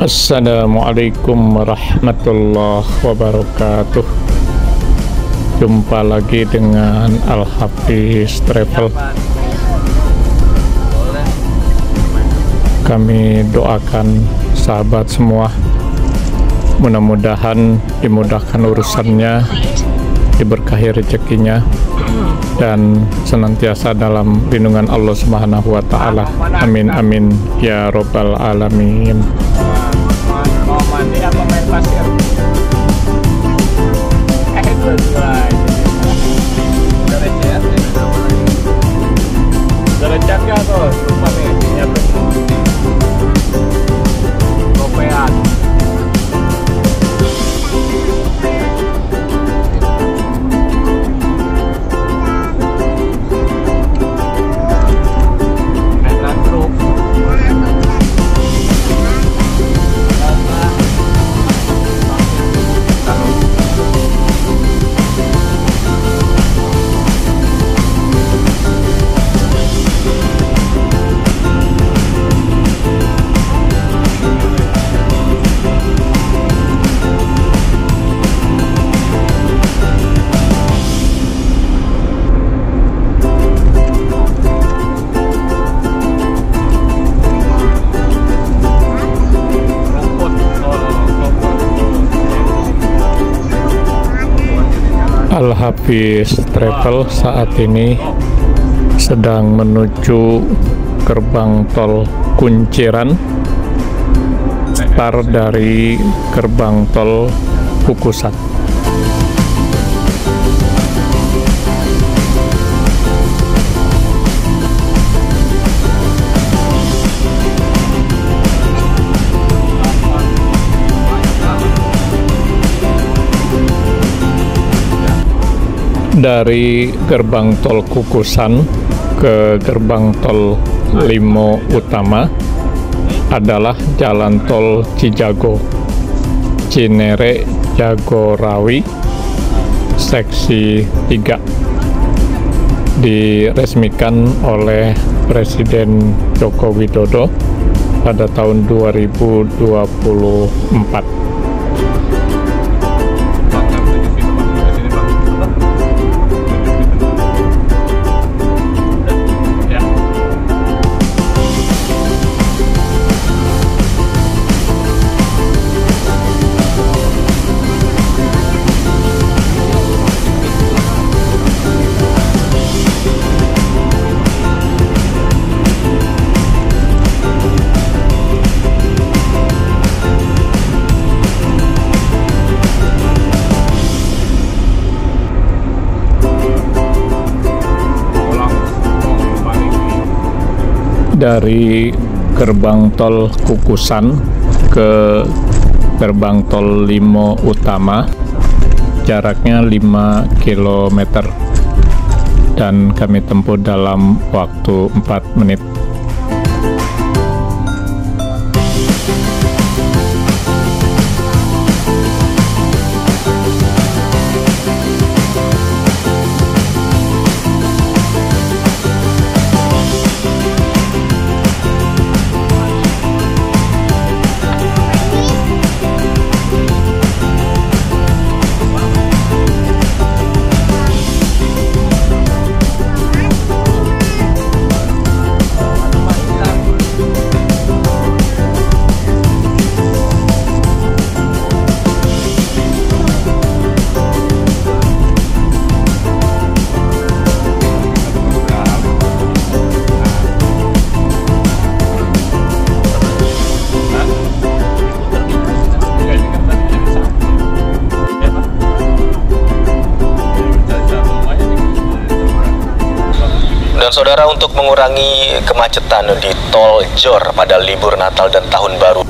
Assalamualaikum warahmatullahi wabarakatuh. Jumpa lagi dengan Al-Hafiz Travel. Kami doakan sahabat semua, mudah-mudahan dimudahkan urusannya, diberkahi rezekinya, dan senantiasa dalam lindungan Allah Subhanahu wa Ta'ala. Amin amin ya robbal alamin. Mau mandi apa main pasir? Udah lecet gak tuh? Lupa nih, nyiapin gopean. Al-Hafiz Travel saat ini sedang menuju gerbang tol Kunciran, start dari gerbang tol Kukusan. Dari gerbang tol Kukusan ke gerbang tol Limo Utama adalah jalan tol Cijago, Cinere, Jagorawi, seksi 3. Diresmikan oleh Presiden Joko Widodo pada tahun 2024. Dari gerbang tol Kukusan ke gerbang tol Limo Utama jaraknya 5 km dan kami tempuh dalam waktu 4 menit. Dan saudara, untuk mengurangi kemacetan di tol Jor pada libur Natal dan Tahun Baru,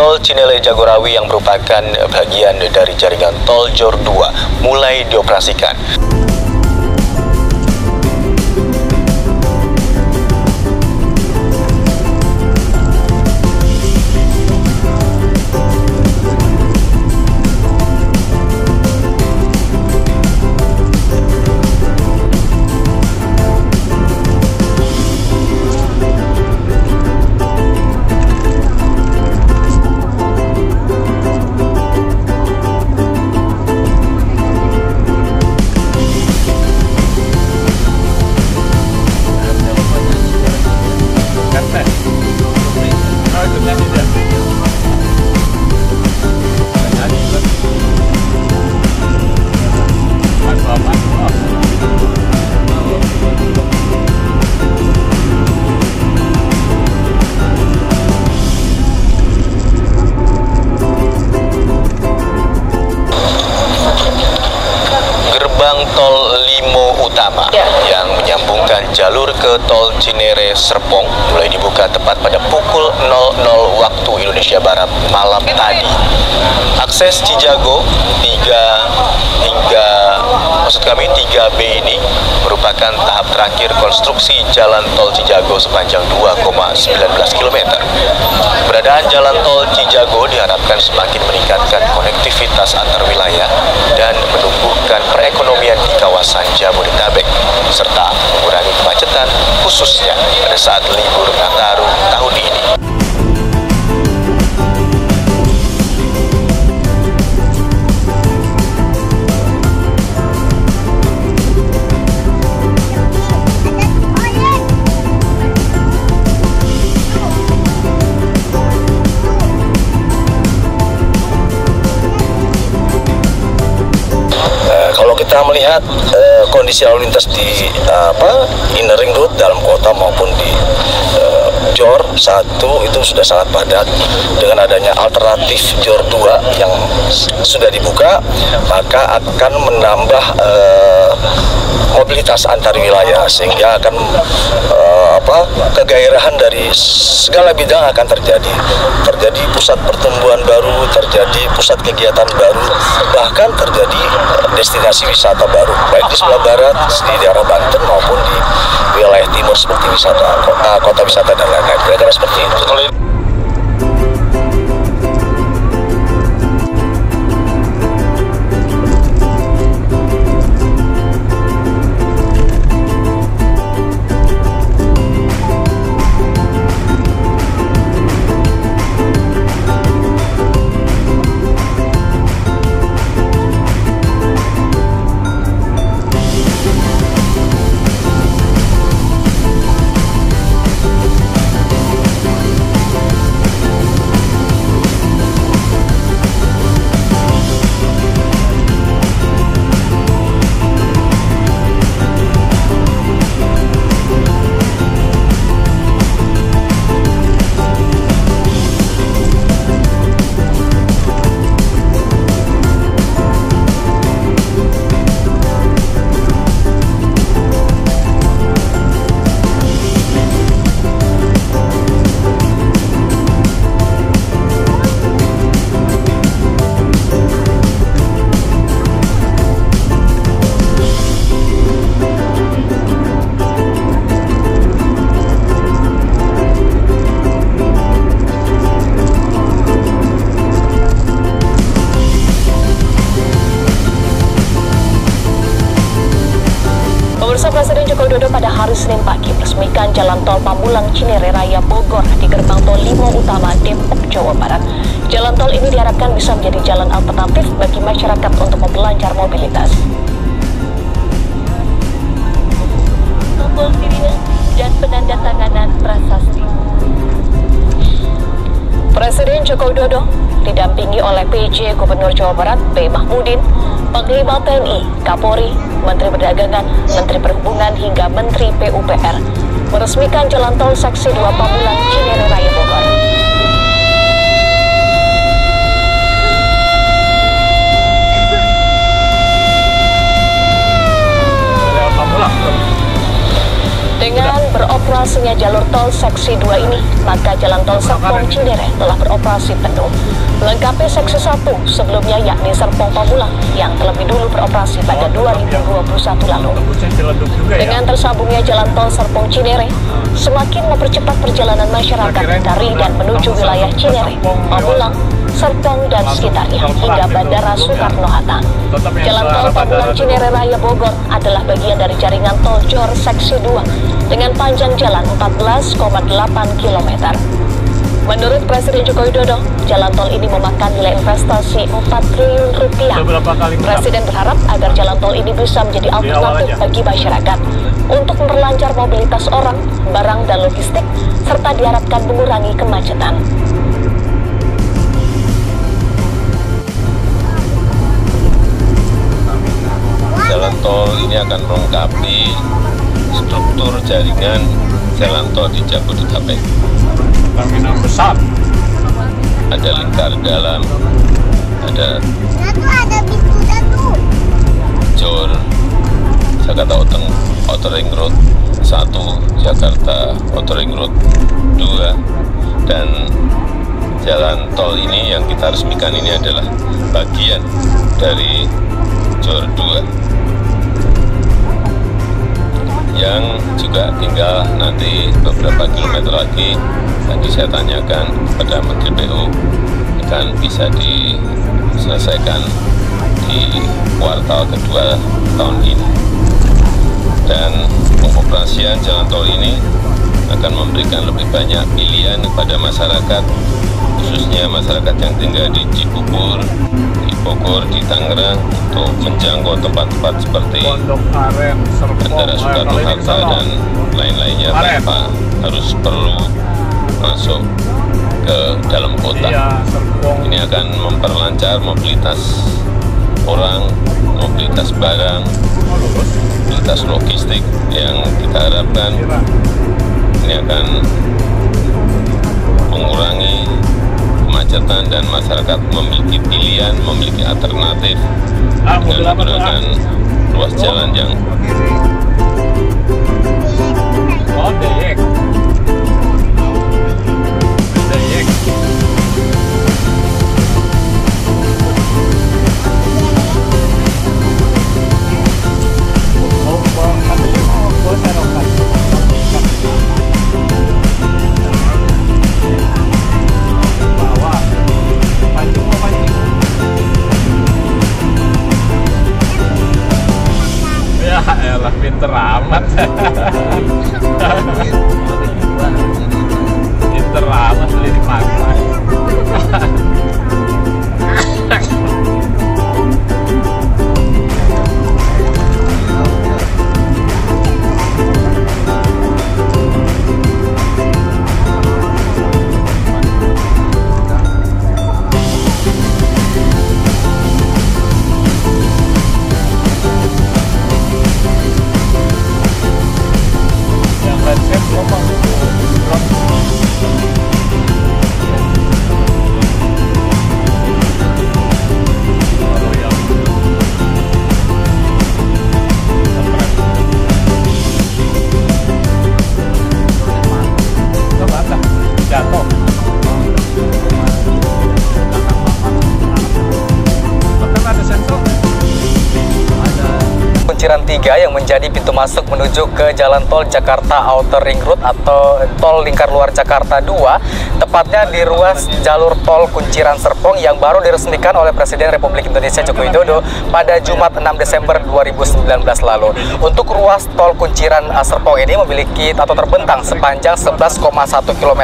Tol Cinele Jagorawi yang merupakan bagian dari jaringan tol Jor 2 mulai dioperasikan. Tol Limo Utama yang menyambungkan jalur ke Tol Cinere Serpong mulai dibuka tepat pada pukul 00 waktu Indonesia Barat malam tadi. Akses Cijago 3B ini merupakan tahap terakhir konstruksi jalan tol Cijago sepanjang 2,19 km. Keberadaan jalan tol Cijago diharapkan semakin meningkatkan konektivitas antar wilayah dan menumbuhkan perekonomian di kawasan Jabodetabek, serta mengurangi kemacetan khususnya pada saat libur Nataru tahun ini. Kita melihat kondisi lalu lintas di inner ring road dalam kota maupun di Jor 1 itu sudah sangat padat. Dengan adanya alternatif Jor 2 yang sudah dibuka, maka akan menambah mobilitas antar wilayah, sehingga akan kegairahan dari segala bidang akan terjadi pusat pertumbuhan baru, terjadi pusat kegiatan baru, bahkan terjadi destinasi wisata baru, baik di sebelah barat, di daerah Banten maupun di wilayah timur seperti kota wisata dan lain-lain. Kira-kira seperti itu. Presiden Joko Widodo pada hari Senin pagi meresmikan jalan tol Pamulang Cinere Raya Bogor di gerbang tol Limo Utama Depok, Jawa Barat. Jalan tol ini diharapkan bisa menjadi jalan alternatif bagi masyarakat untuk memperlancar mobilitas. Tombol sirine dan penandatanganan prasasti. Presiden Joko Widodo didampingi oleh PJ Gubernur Jawa Barat B. Mahmudin, Panglima TNI, Kapolri, Menteri Perdagangan, Menteri Perhubungan hingga Menteri PUPR meresmikan jalan tol seksi 2 Pamulang Cinere Raya Bogor. Dengan beroperasinya berakhirnya jalur tol seksi 2 ini, maka jalan tol Serpong Cinere telah beroperasi penuh. Melengkapi seksi 1 sebelumnya yakni Serpong Pamulang yang terlebih dulu beroperasi pada 2021 lalu. Dengan tersambungnya jalan tol Serpong Cinere, semakin mempercepat perjalanan masyarakat dari dan menuju wilayah Cinere, Pamulang, Serpong dan sekitarnya hingga Bandara Soekarno-Hatta. Jalan tol Pamulang Cinere Raya Bogor adalah bagian dari jaringan tol JOR seksi 2 dengan panjang jalan 14,8 km. Menurut Presiden Joko Widodo, jalan tol ini memakan nilai investasi 4 triliun rupiah. Presiden berharap agar jalan tol ini bisa menjadi alternatif bagi masyarakat untuk memperlancar mobilitas orang, barang, dan logistik, serta diharapkan mengurangi kemacetan. Jalan tol ini akan melengkapi struktur jaringan jalan tol di Jabodetabek. Terminal besar. Ada lingkar dalam, ada JOR, Jakarta Outer Ring Road 1, Jakarta Outer Ring Road 2, dan jalan tol ini yang kita resmikan ini adalah bagian dari JOR 2 yang juga tinggal nanti beberapa kilometer lagi. Tadi saya tanyakan kepada Menteri PU akan bisa diselesaikan di kuartal kedua tahun ini, dan pengoperasian jalan tol ini akan memberikan lebih banyak pilihan kepada masyarakat, khususnya masyarakat yang tinggal di Cibubur, di Bogor, di Tangerang, untuk menjangkau tempat-tempat seperti Bandara Soekarno-Hatta dan lain-lainnya tanpa harus perlu masuk ke dalam kota. Ini akan memperlancar mobilitas orang, mobilitas barang, mobilitas logistik yang kita harapkan ini akan mengurangi kemacetan dan masyarakat memiliki pilihan, memiliki alternatif dengan menggunakan ruas jalan yang pinter amat. Pinter amat beli di pantai. Kunciran 3 yang menjadi pintu masuk menuju ke jalan tol Jakarta Outer Ring Road atau tol lingkar luar Jakarta 2, tepatnya di ruas jalur tol Kunciran Serpong yang baru diresmikan oleh Presiden Republik Indonesia Joko Widodo pada Jumat 6 Desember 2019 lalu. Untuk ruas tol Kunciran Serpong ini memiliki atau terbentang sepanjang 11,1 km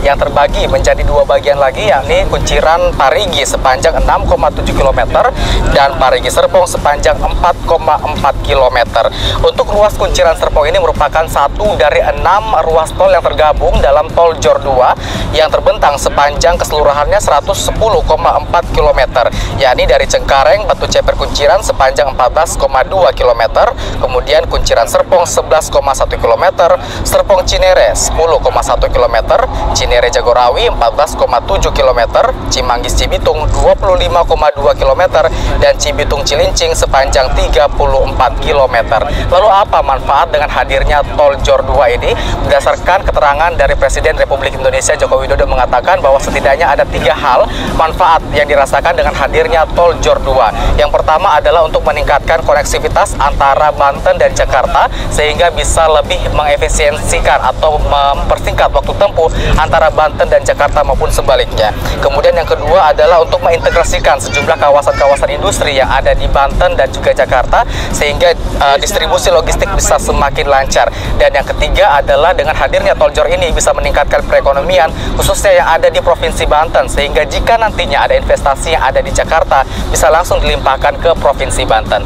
yang terbagi menjadi dua bagian lagi, yakni Kunciran Parigi sepanjang 6,7 km dan Parigi Serpong sepanjang 4,4 km. Untuk ruas Kunciran Serpong ini merupakan satu dari 6 ruas tol yang tergabung dalam tol JOR 2 yang terbentang sepanjang keseluruhannya 110,4 km, yakni dari Cengkareng, Batu Ceper, Kunciran sepanjang 14,2 km, kemudian Kunciran Serpong 11,1 km, Serpong Cinere 10,1 km, Cinere Jagorawi 14,7 km, Cimanggis Cibitung 25,2 km, dan Cibitung Cilincing sepanjang 34 km. Lalu apa manfaat dengan hadirnya tol JOR 2 ini? Berdasarkan keterangan dari Presiden Republik Indonesia Joko Widodo mengatakan bahwa setidaknya ada 3 hal manfaat yang dirasakan dengan hadirnya tol JOR 2. Yang pertama adalah untuk meningkatkan koneksivitas antara Banten dan Jakarta sehingga bisa lebih mengefisiensikan atau mempersingkat waktu tempuh antara Banten dan Jakarta maupun sebaliknya. Kemudian yang kedua adalah untuk mengintegrasikan sejumlah kawasan-kawasan industri yang ada di Banten dan juga Jakarta sehingga distribusi logistik bisa semakin lancar. Dan yang ketiga adalah dengan hadirnya tol JOR ini bisa meningkatkan perekonomian khususnya yang ada di Provinsi Banten sehingga jika nantinya ada investasi yang ada di Jakarta bisa langsung dilimpahkan ke Provinsi Banten.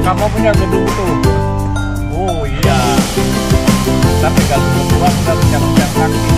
Kamu punya gedung tuh. Oh iya. Kita tinggal duduk doang, udah siap-siap kaki.